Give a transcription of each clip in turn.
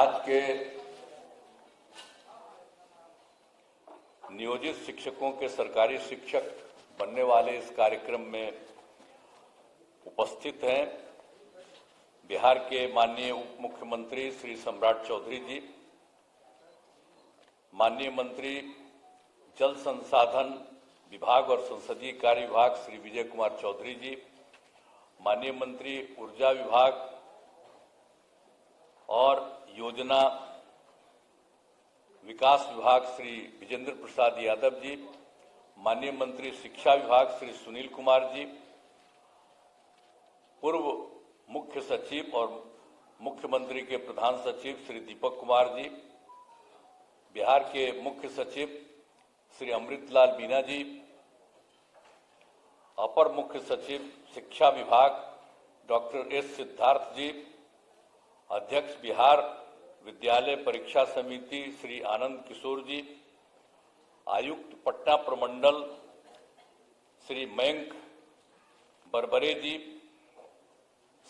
आज के नियोजित शिक्षकों के सरकारी शिक्षक बनने वाले इस कार्यक्रम में उपस्थित हैं बिहार के माननीय उप मुख्यमंत्री श्री सम्राट चौधरी जी, माननीय मंत्री जल संसाधन विभाग और संसदीय कार्य विभाग श्री विजय कुमार चौधरी जी, माननीय मंत्री ऊर्जा विभाग और योजना विकास विभाग श्री विजेंद्र प्रसाद यादव जी, माननीय मंत्री शिक्षा विभाग श्री सुनील कुमार जी, पूर्व मुख्य सचिव और मुख्यमंत्री के प्रधान सचिव श्री दीपक कुमार जी, बिहार के मुख्य सचिव श्री अमृतलाल मीना जी, अपर मुख्य सचिव शिक्षा विभाग डॉक्टर एस सिद्धार्थ जी, अध्यक्ष बिहार विद्यालय परीक्षा समिति श्री आनंद किशोर जी, आयुक्त पटना प्रमंडल श्री मयंक बरबरे जी,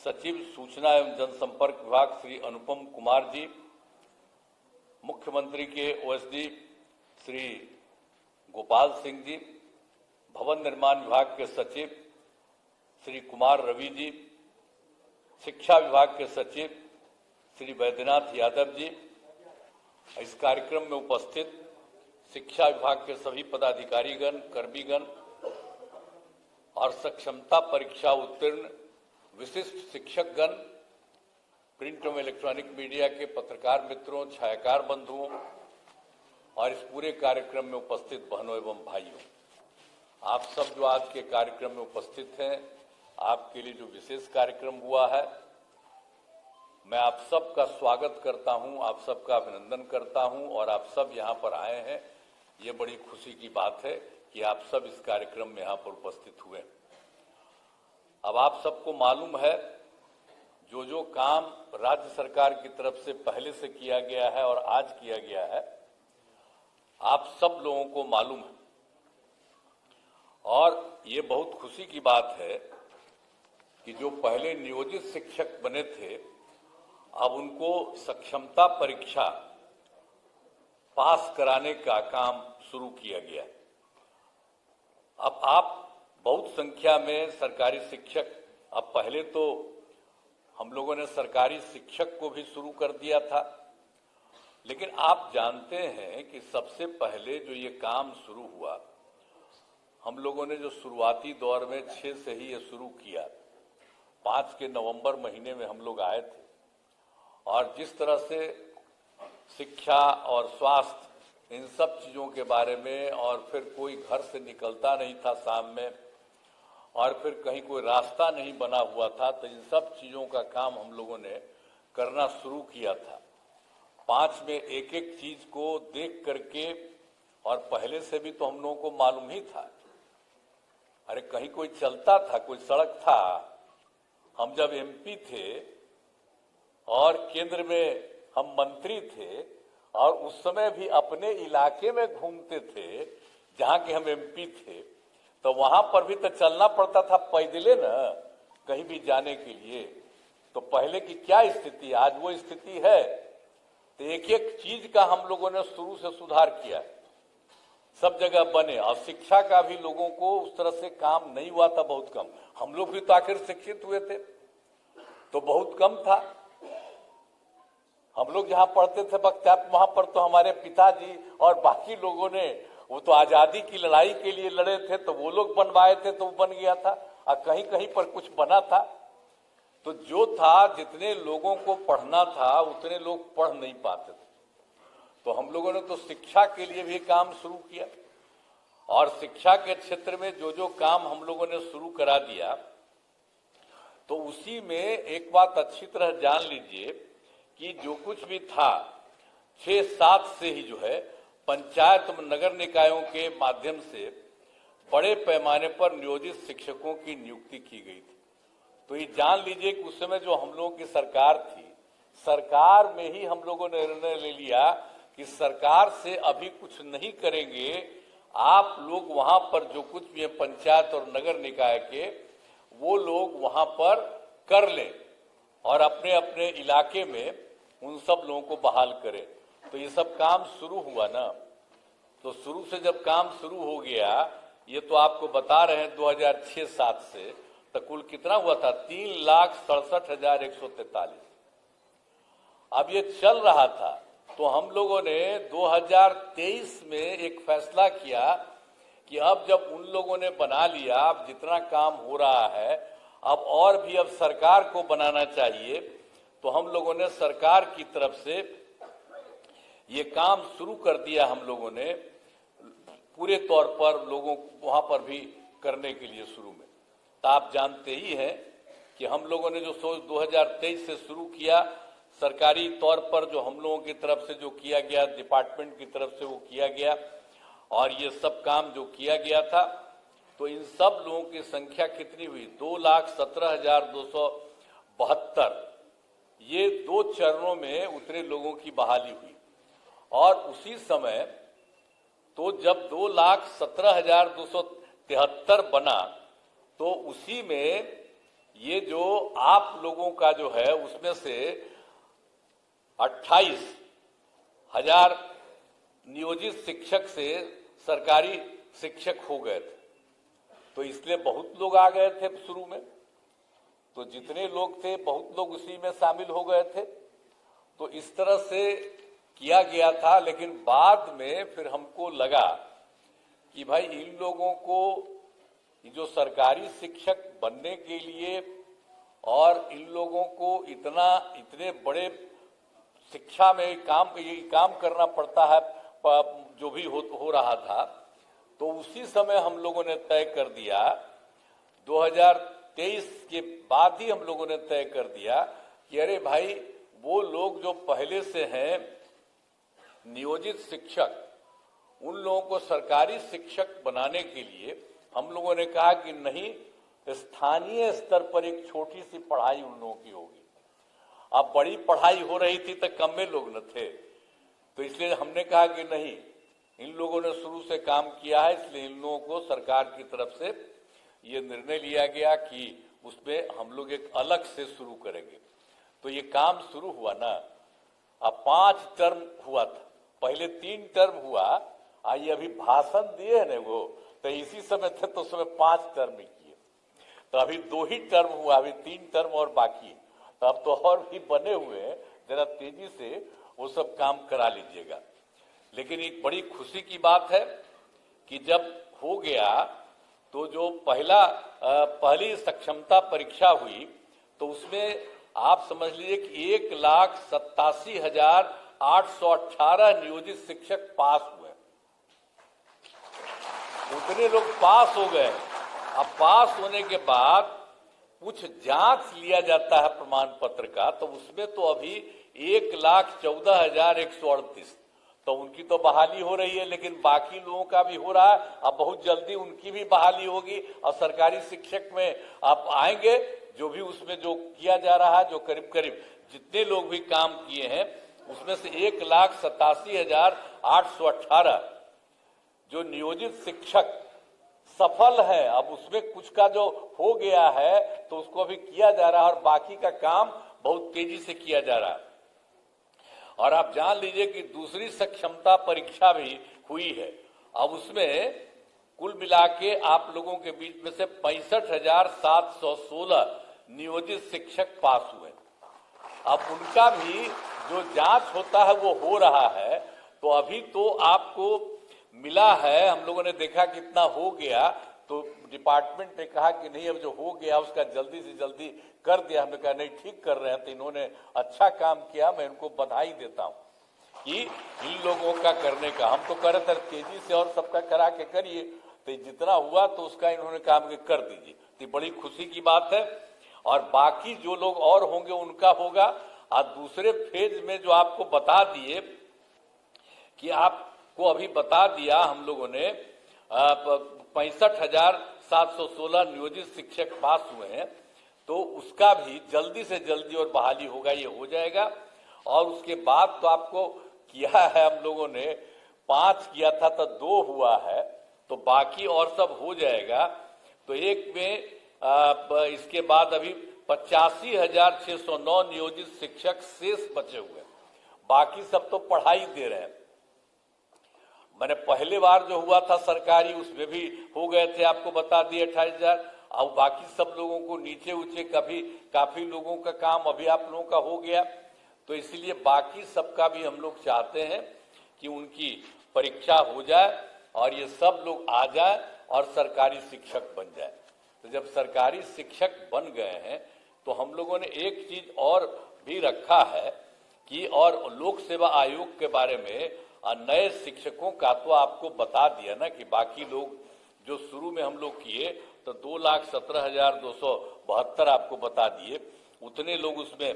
सचिव सूचना एवं जनसंपर्क विभाग श्री अनुपम कुमार जी, मुख्यमंत्री के ओएसडी श्री गोपाल सिंह जी, भवन निर्माण विभाग के सचिव श्री कुमार रवि जी, शिक्षा विभाग के सचिव श्री वैद्यनाथ यादव जी, इस कार्यक्रम में उपस्थित शिक्षा विभाग के सभी पदाधिकारीगण, कर्मीगण और सक्षमता परीक्षा उत्तीर्ण विशिष्ट शिक्षकगण, प्रिंट एवं इलेक्ट्रॉनिक मीडिया के पत्रकार मित्रों, छायाकार बंधुओं और इस पूरे कार्यक्रम में उपस्थित बहनों एवं भाइयों, आप सब जो आज के कार्यक्रम में उपस्थित हैं, आपके लिए जो विशेष कार्यक्रम हुआ है, मैं आप सबका स्वागत करता हूं, आप सबका अभिनंदन करता हूं और आप सब यहां पर आए हैं। ये बड़ी खुशी की बात है कि आप सब इस कार्यक्रम में यहां पर उपस्थित हुए। अब आप सबको मालूम है जो काम राज्य सरकार की तरफ से पहले से किया गया है और आज किया गया है, आप सब लोगों को मालूम है और ये बहुत खुशी की बात है कि जो पहले नियोजित शिक्षक बने थे, अब उनको सक्षमता परीक्षा पास कराने का काम शुरू किया गया। अब आप बहुत संख्या में सरकारी शिक्षक, अब पहले तो हम लोगों ने सरकारी शिक्षक को भी शुरू कर दिया था, लेकिन आप जानते हैं कि सबसे पहले जो ये काम शुरू हुआ, हम लोगों ने जो शुरुआती दौर में 6 से ही ये शुरू किया। 5 के नवंबर महीने में हम लोग आए थे और जिस तरह से शिक्षा और स्वास्थ्य इन सब चीज़ों के बारे में, और फिर कोई घर से निकलता नहीं था शाम में, और फिर कहीं कोई रास्ता नहीं बना हुआ था, तो इन सब चीज़ों का काम हम लोगों ने करना शुरू किया था। 5 में एक एक चीज़ को देख करके, और पहले से भी तो हम लोगों को मालूम ही था, अरे कहीं कोई चलता था, कोई सड़क था। हम जब एमपी थे और केंद्र में हम मंत्री थे और उस समय भी अपने इलाके में घूमते थे जहां के हम एमपी थे, तो वहां पर भी तो चलना पड़ता था पैदले न, कहीं भी जाने के लिए। तो पहले की क्या स्थिति, आज वो स्थिति है। तो एक एक चीज का हम लोगों ने शुरू से सुधार किया, सब जगह बने। और शिक्षा का भी लोगों को उस तरह से काम नहीं हुआ था, बहुत कम। हम लोग भी तो आखिर शिक्षित हुए थे, तो बहुत कम था। हम लोग जहाँ पढ़ते थे बख्तियार, वहां पर तो हमारे पिताजी और बाकी लोगों ने, वो तो आजादी की लड़ाई के लिए लड़े थे, तो वो लोग बनवाए थे, तो वो बन गया था। और कहीं कहीं पर कुछ बना था। तो जो था, जितने लोगों को पढ़ना था उतने लोग पढ़ नहीं पाते थे, तो हम लोगों ने तो शिक्षा के लिए भी काम शुरू किया। और शिक्षा के क्षेत्र में जो काम हम लोगों ने शुरू करा दिया, तो उसी में एक बात अच्छी तरह जान लीजिए कि जो कुछ भी था 6-7 से ही जो है पंचायत नगर निकायों के माध्यम से बड़े पैमाने पर नियोजित शिक्षकों की नियुक्ति की गई थी। तो ये जान लीजिए कि उस समय जो हम लोगों की सरकार थी, सरकार में ही हम लोगों ने निर्णय ले लिया कि सरकार से अभी कुछ नहीं करेंगे, आप लोग वहां पर जो कुछ भी है पंचायत और नगर निकाय के, वो लोग वहां पर कर लें और अपने अपने इलाके में उन सब लोगों को बहाल करें। तो ये सब काम शुरू हुआ ना, तो शुरू से जब काम शुरू हो गया, ये तो आपको बता रहे हैं 2006-07 से, तो कुल कितना हुआ था? 3,67,143। अब ये चल रहा था, तो हम लोगों ने 2023 में एक फैसला किया कि अब जब उन लोगों ने बना लिया, अब जितना काम हो रहा है अब और भी अब सरकार को बनाना चाहिए, तो हम लोगों ने सरकार की तरफ से ये काम शुरू कर दिया। हम लोगों ने पूरे तौर पर लोगों को वहां पर भी करने के लिए शुरू में, तो आप जानते ही हैं कि हम लोगों ने जो सोच 2023 से शुरू किया, सरकारी तौर पर जो हम लोगों की तरफ से जो किया गया, डिपार्टमेंट की तरफ से वो किया गया, और ये सब काम जो किया गया था, तो इन सब लोगों की संख्या कितनी हुई? 2,17,272। ये 2 चरणों में उतने लोगों की बहाली हुई। और उसी समय तो जब 2,17,273 बना, तो उसी में ये जो आप लोगों का जो है, उसमें से 28,000 नियोजित शिक्षक से सरकारी शिक्षक हो गए थे। तो इसलिए बहुत लोग आ गए थे शुरू में, तो जितने लोग थे बहुत लोग उसी में शामिल हो गए थे। तो इस तरह से किया गया था। लेकिन बाद में फिर हमको लगा कि भाई इन लोगों को जो सरकारी शिक्षक बनने के लिए और इन लोगों को इतने बड़े शिक्षा में काम करना पड़ता है, जो भी हो रहा था, तो उसी समय हम लोगों ने तय कर दिया, 2023 के बाद ही हम लोगों ने तय कर दिया कि अरे भाई वो लोग जो पहले से हैं नियोजित शिक्षक, उन लोगों को सरकारी शिक्षक बनाने के लिए हम लोगों ने कहा कि नहीं, स्थानीय स्तर पर एक छोटी सी पढ़ाई उन लोगों की होगी। अब बड़ी पढ़ाई हो रही थी तो कम में लोग न थे, तो इसलिए हमने कहा कि नहीं, इन लोगों ने शुरू से काम किया है, इसलिए इन लोगों को सरकार की तरफ से ये निर्णय लिया गया कि उसमें हम लोग एक अलग से शुरू करेंगे। तो ये काम शुरू हुआ ना, अब 5 टर्म हुआ था, पहले 3 टर्म हुआ, आइए अभी भाषण दिए है ना वो, तो इसी समय थे तो उसमें 5 टर्म ही किए, तो अभी 2 ही टर्म हुआ, अभी 3 टर्म और बाकी है। तो अब तो और भी बने हुए हैं, जरा तेजी से वो सब काम करा लीजिएगा। लेकिन एक बड़ी खुशी की बात है कि जब हो गया तो जो पहली सक्षमता परीक्षा हुई, तो उसमें आप समझ लीजिए कि 1,87,818 नियोजित शिक्षक पास हुए। उतने लोग पास हो गए। अब पास होने के बाद कुछ जांच लिया जाता है प्रमाण पत्र का, तो उसमें तो अभी 1,14,138, तो उनकी तो बहाली हो रही है, लेकिन बाकी लोगों का भी हो रहा है। अब बहुत जल्दी उनकी भी बहाली होगी और सरकारी शिक्षक में आप आएंगे, जो भी उसमें जो किया जा रहा है, जो करीब करीब जितने लोग भी काम किए हैं, उसमें से 1,87,818 जो नियोजित शिक्षक सफल है। अब उसमें कुछ का जो हो गया है तो उसको अभी किया जा रहा है, और बाकी का काम बहुत तेजी से किया जा रहा है। और आप जान लीजिए कि दूसरी सक्षमता परीक्षा भी हुई है। अब उसमें कुल मिला के आप लोगों के बीच में से 65,716 नियोजित शिक्षक पास हुए। अब उनका भी जो जांच होता है वो हो रहा है। तो अभी तो आपको मिला है, हम लोगों ने देखा कितना हो गया, तो डिपार्टमेंट ने कहा कि नहीं, अब जो हो गया उसका जल्दी से जल्दी कर दिया। हमने कहा नहीं, ठीक कर रहे हैं, तो इन्होंने अच्छा काम किया, मैं इनको बधाई देता हूं कि इन लोगों का करने का। हम तो कर रहे थे तेजी से और सबका करा के करिए, तो जितना हुआ तो उसका इन्होंने काम के कर दीजिए, तो बड़ी खुशी की बात है। और बाकी जो लोग और होंगे उनका होगा। और दूसरे फेज में जो आपको बता दिए कि आपको अभी बता दिया हम लोगों ने 65,716 नियोजित शिक्षक पास हुए हैं, तो उसका भी जल्दी से जल्दी और बहाली होगा, ये हो जाएगा। और उसके बाद तो आपको किया है हम लोगों ने 5 किया था तो 2 हुआ है, तो बाकी और सब हो जाएगा। तो एक में इसके बाद अभी 85,609 नियोजित शिक्षक शेष बचे हुए हैं। बाकी सब तो पढ़ाई दे रहे हैं। मैंने पहले बार जो हुआ था सरकारी, उसमें भी हो गए थे, आपको बता दिए 28,000। अब बाकी सब लोगों को नीचे ऊंचे काफी लोगों का काम अभी आप लोगों का हो गया। तो इसलिए बाकी सबका भी हम लोग चाहते हैं कि उनकी परीक्षा हो जाए और ये सब लोग आ जाए और सरकारी शिक्षक बन जाए। तो जब सरकारी शिक्षक बन गए हैं तो हम लोगों ने एक चीज और भी रखा है कि, और लोक सेवा आयोग के बारे में नए शिक्षकों का तो आपको बता दिया ना कि बाकी लोग जो शुरू में हम लोग किए तो 2,17,272 आपको बता दिए, उतने लोग उसमें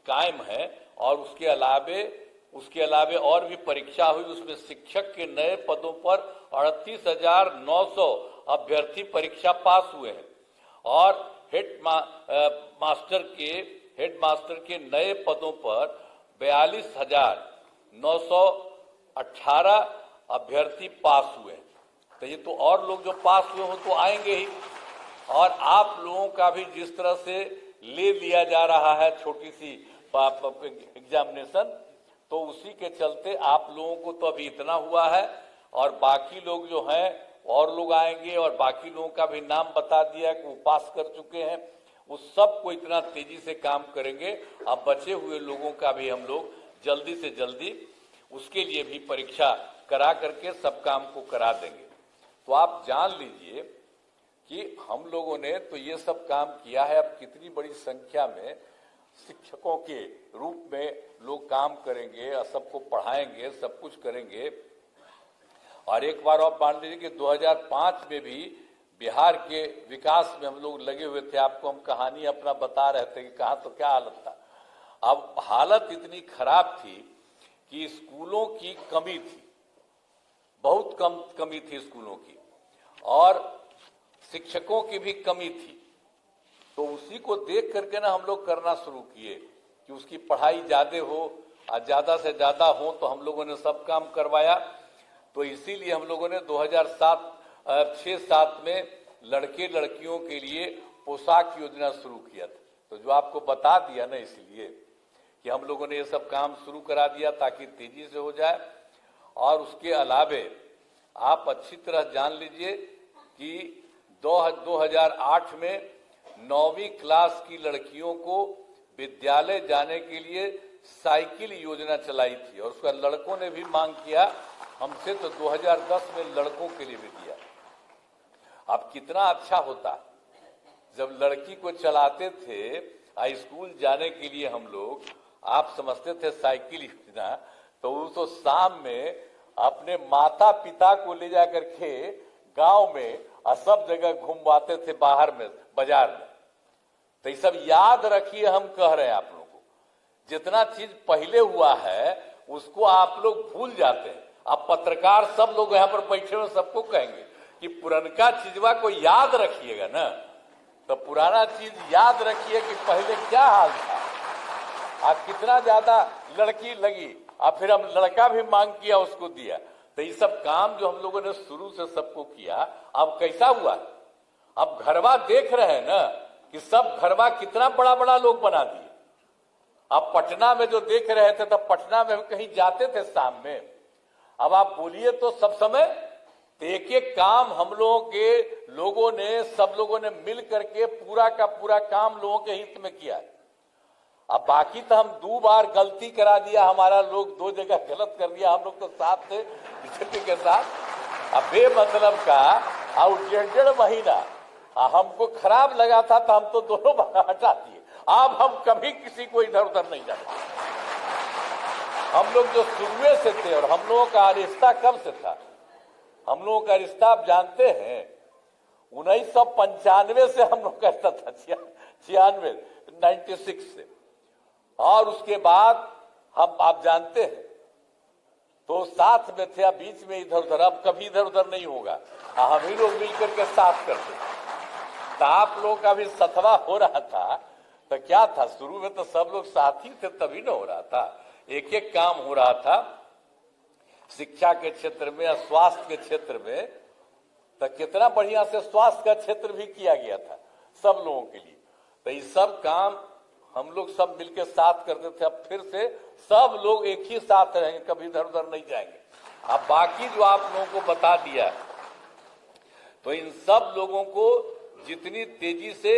कायम हैं। और उसके अलावे और भी परीक्षा हुई, उसमें शिक्षक के नए पदों पर 38,900 अभ्यर्थी परीक्षा पास हुए हैं और हेड मास्टर के नए पदों पर 42,918 अभ्यर्थी पास हुए हैं। तो ये तो और लोग जो पास हुए हो तो आएंगे ही। और आप लोगों का भी जिस तरह से ले लिया जा रहा है छोटी सी एग्जामिनेशन, तो उसी के चलते आप लोगों को तो अभी इतना हुआ है और बाकी लोग जो हैं और लोग आएंगे और बाकी लोगों का भी नाम बता दिया कि वो पास कर चुके हैं। उस सब को इतना तेजी से काम करेंगे। अब बचे हुए लोगों का भी हम लोग जल्दी से जल्दी उसके लिए भी परीक्षा करा करके सब काम को करा देंगे। तो आप जान लीजिए कि हम लोगों ने तो ये सब काम किया है। अब कितनी बड़ी संख्या में शिक्षकों के रूप में लोग काम करेंगे और सबको पढ़ाएंगे, सब कुछ करेंगे। और एक बार और मान लीजिए कि 2005 में भी बिहार के विकास में हम लोग लगे हुए थे। आपको हम कहानी अपना बता रहे थे कि कहाँ तो क्या हालत था। अब हालत इतनी खराब थी कि स्कूलों की कमी थी, बहुत कम कमी थी स्कूलों की, और शिक्षकों की भी कमी थी। तो उसी को देख करके ना हम लोग करना शुरू किए कि उसकी पढ़ाई ज्यादा हो और ज्यादा से ज्यादा हो, तो हम लोगों ने सब काम करवाया। तो इसीलिए हम लोगों ने 2006-07 में लड़के लड़कियों के लिए पोशाक योजना शुरू किया था। तो जो आपको बता दिया ना, इसलिए कि हम लोगों ने ये सब काम शुरू करा दिया ताकि तेजी से हो जाए। और उसके अलावे आप अच्छी तरह जान लीजिए कि 2008 में 9वीं क्लास की लड़कियों को विद्यालय जाने के लिए साइकिल योजना चलाई थी और उसका लड़कों ने भी मांग किया हमसे, तो 2010 में लड़कों के लिए भी दिया। अब कितना अच्छा होता जब लड़की को चलाते थे हाई स्कूल जाने के लिए हम लोग, आप समझते थे साइकिल योजना, तो वो तो शाम में अपने माता पिता को ले जाकर के गांव में और सब जगह घुमवाते थे बाहर में, बाजार में। तो ये सब याद रखिए, हम कह रहे हैं आप लोगों को, जितना चीज पहले हुआ है उसको आप लोग भूल जाते हैं। अब पत्रकार सब लोग यहाँ पर बैठे हुए सबको कहेंगे कि पुरनका चीजवा को याद रखिएगा ना, तो पुराना चीज याद रखिए कि पहले क्या हाल था, आज कितना ज्यादा लड़की लगी और फिर हम लड़का भी मांग किया उसको दिया। तो ये सब काम जो हम लोगों ने शुरू से सबको किया, अब कैसा हुआ, अब घरवा देख रहे हैं ना कि सब घरवा कितना बड़ा बड़ा लोग बना दिए। अब पटना में जो देख रहे थे, तब पटना में कहीं जाते थे शाम में, अब आप बोलिए तो सब समय तो एक एक काम हम लोगों ने सब लोगों ने मिल करके पूरा का पूरा काम लोगों के हित में किया। अब बाकी तो हम 2 बार गलती करा दिया, हमारा लोग 2 जगह गलत कर दिया, हम लोग तो साथ थे बीजेपी के साथ। अब बेमतलब का और 1.5 महीना हमको खराब लगा था तो हम तो दोनों बार हटा दिए। अब हम कभी किसी को इधर उधर नहीं जाते। हम लोग जो शुरू से थे, और हम लोगों का रिश्ता कब से था, हम लोगों का रिश्ता आप जानते हैं 1995 से हम लोग का रिश्ता था, 96 से। और उसके बाद हम आप जानते हैं तो साथ में थे, बीच में इधर उधर, अब कभी इधर उधर नहीं होगा, हम ही लोग मिलकर के साथ करते। तो आप लोग का भी सतवा हो रहा था, तो क्या था, शुरू में तो सब लोग साथी थे तभी ना हो रहा था, एक एक काम हो रहा था शिक्षा के क्षेत्र में, स्वास्थ्य के क्षेत्र में। तो कितना बढ़िया से स्वास्थ्य का क्षेत्र भी किया गया था सब लोगों के लिए। तो ये सब काम हम लोग सब मिलकर साथ करते थे, अब फिर से सब लोग एक ही साथ रहेंगे, कभी इधर उधर नहीं जाएंगे। अब बाकी जो आप लोगों को बता दिया, तो इन सब लोगों को जितनी तेजी से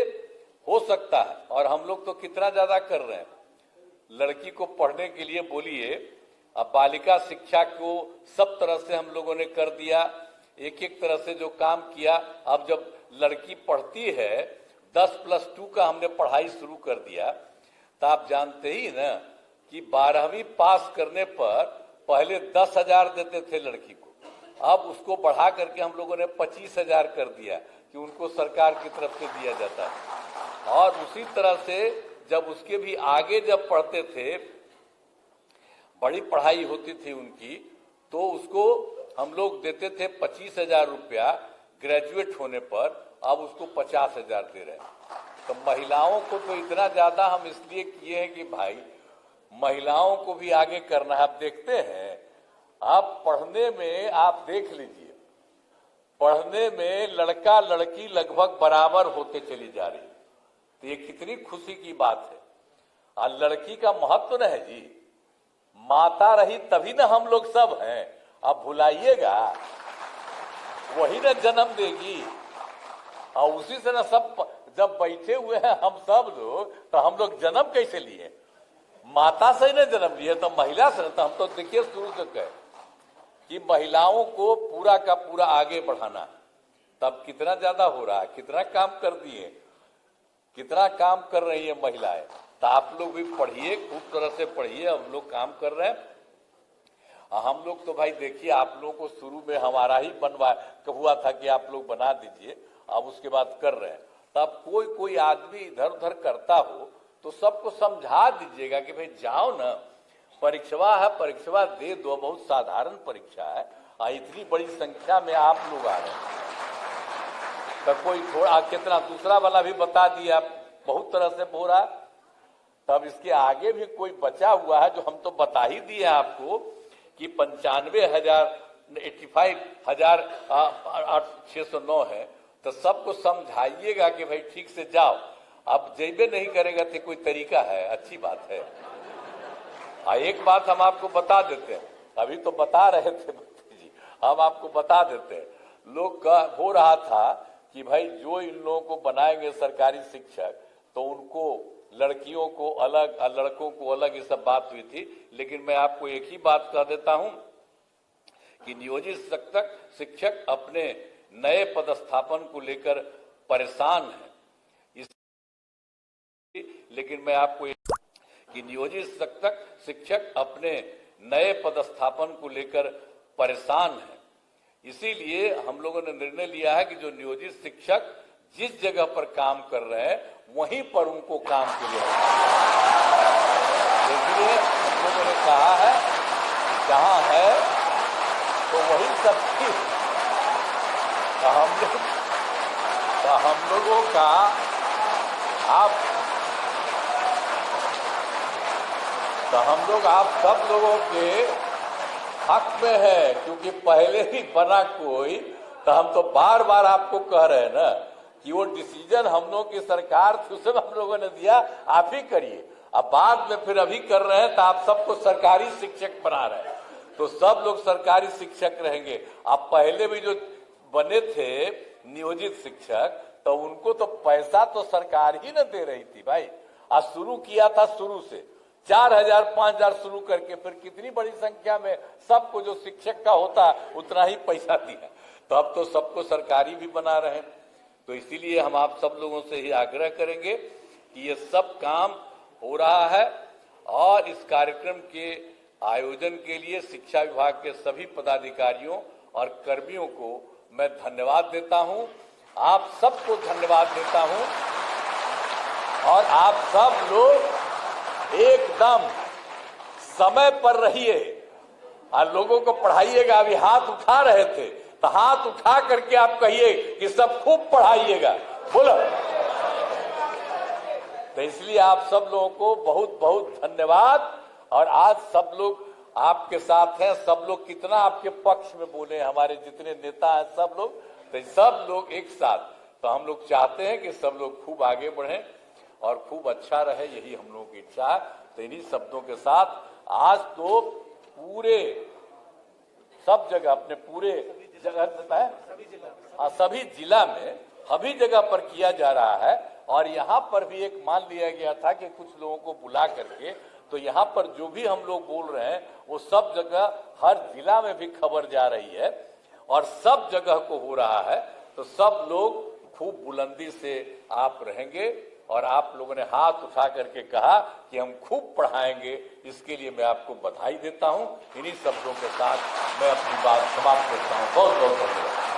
हो सकता है, और हम लोग तो कितना ज्यादा कर रहे हैं, लड़की को पढ़ने के लिए बोलिए, अब बालिका शिक्षा को सब तरह से हम लोगों ने कर दिया, एक एक तरह से जो काम किया। अब जब लड़की पढ़ती है 10+2 का हमने पढ़ाई शुरू कर दिया, तो आप जानते ही ना कि 12वीं पास करने पर पहले 10,000 देते थे लड़की को, अब उसको बढ़ा करके हम लोगों ने 25,000 कर दिया कि उनको सरकार की तरफ से दिया जाता है। और उसी तरह से जब उसके भी आगे जब पढ़ते थे, बड़ी पढ़ाई होती थी उनकी, तो उसको हम लोग देते थे 25,000 रुपया ग्रेजुएट होने पर, अब उसको 50,000 दे रहे हैं। तो महिलाओं को तो इतना ज्यादा हम इसलिए किए हैं कि भाई महिलाओं को भी आगे करना है। आप देखते हैं, आप पढ़ने में आप देख लीजिए, पढ़ने में लड़का लड़की लगभग बराबर होते चली जा रही, तो ये कितनी खुशी की बात है। और लड़की का महत्व न है जी, माता रही तभी ना हम लोग सब हैं। अब भुलाइएगा, वही ना जन्म देगी, और उसी से ना सब जब बैठे हुए हैं हम सब लोग, तो हम लोग जन्म कैसे लिए? माता से ही ना जन्म लिए, तो महिला से। तो हम तो देखिए शुरू से कहे कि महिलाओं को पूरा का पूरा आगे बढ़ाना, तब कितना ज्यादा हो रहा है, कितना काम कर दिए, कितना काम कर रही है महिलाएं। तो आप लोग भी पढ़िए, खूब तरह से पढ़िए, हम लोग काम कर रहे हैं। हम लोग तो भाई देखिए, आप लोगों को शुरू में हमारा ही बनवा हुआ था कि आप लोग बना दीजिए, अब उसके बाद कर रहे हैं। तब कोई आदमी इधर उधर करता हो तो सबको समझा दीजिएगा कि भाई जाओ ना, परीक्षा है, परीक्षा दे दो, बहुत साधारण परीक्षा है, और इतनी बड़ी संख्या में आप लोग आ रहे हैं। तो कोई थोड़ा कितना दूसरा वाला भी बता दिया, बहुत तरह से हो रहा। तब इसके आगे भी कोई बचा हुआ है जो हम तो बता ही दिए आपको कि 95,609 है। तो सबको समझाइएगा कि भाई ठीक से जाओ। अब जेबे नहीं करेगा तो कोई तरीका है? अच्छी बात है। एक बात हम आपको बता देते हैं, अभी तो बता रहे थे जी, हम आपको बता देते हैं। लोग का हो रहा था कि भाई जो इन लोगों को बनाएंगे सरकारी शिक्षक, तो उनको लड़कियों को अलग और लड़कों को अलग, ये सब बात हुई थी। लेकिन मैं आपको एक ही बात कह देता हूं कि नियोजित शिक्षक अपने नए पदस्थापन को लेकर परेशान है। लेकिन मैं आपको कि नियोजित शिक्षक अपने नए पदस्थापन को लेकर परेशान है। इसीलिए हम लोगों ने निर्णय लिया है कि जो नियोजित शिक्षक जिस जगह पर काम कर रहे हैं वहीं पर उनको काम के लिए, इसलिए हम लोगों ने कहा है जहां है तो वही सब चीज। तो हम लोगों का हम लोग आप सब लोगों के हक में है, क्योंकि पहले ही बना कोई, तो हम तो बार बार आपको कह रहे हैं ना कि वो डिसीजन हम लोगों की सरकार थी, उसे हम लोगों ने दिया, आप ही करिए। अब बाद में फिर अभी कर रहे हैं तो आप सबको सरकारी शिक्षक बना रहे हैं, तो सब लोग सरकारी शिक्षक रहेंगे। अब पहले भी जो बने थे नियोजित शिक्षक, तो उनको तो पैसा तो सरकार ही न दे रही थी भाई। आज शुरू किया था, शुरू से 4,000 5,000 शुरू करके फिर कितनी बड़ी संख्या में सबको जो शिक्षक का होता उतना ही पैसा दिया। तो अब तो सबको सरकारी भी बना रहे हैं। तो इसीलिए हम आप सब लोगों से ही आग्रह करेंगे कि ये सब काम हो रहा है, और इस कार्यक्रम के आयोजन के लिए शिक्षा विभाग के सभी पदाधिकारियों और कर्मियों को मैं धन्यवाद देता हूं। आप सबको धन्यवाद देता हूं, और आप सब लोग एकदम समय पर रहिए और लोगों को पढ़ाइएगा। अभी हाथ उठा रहे थे, तो हाथ उठा करके आप कहिए कि सब खूब पढ़ाइएगा, बोलो। तो इसलिए आप सब लोगों को बहुत बहुत धन्यवाद। और आज सब लोग आपके साथ हैं, सब लोग कितना आपके पक्ष में बोले, हमारे जितने नेता हैं सब लोग, तो सब लोग एक साथ। तो हम लोग चाहते हैं कि सब लोग खूब आगे बढ़ें, और खूब अच्छा रहे, यही हम लोगों की इच्छा है। तो इन्हीं शब्दों के साथ आज तो पूरे सब जगह अपने पूरे जगह सभी जिला में सभी जगह पर किया जा रहा है। और यहाँ पर भी एक मान लिया गया था कि कुछ लोगों को बुला करके, तो यहाँ पर जो भी हम लोग बोल रहे हैं वो सब जगह हर जिला में भी खबर जा रही है और सब जगह को हो रहा है। तो सब लोग खूब बुलंदी से आप रहेंगे और आप लोगों ने हाथ उठा करके कहा कि हम खूब पढ़ाएंगे, इसके लिए मैं आपको बधाई देता हूं। इन्हीं शब्दों के साथ मैं अपनी बात समाप्त करता हूं। बहुत बहुत धन्यवाद।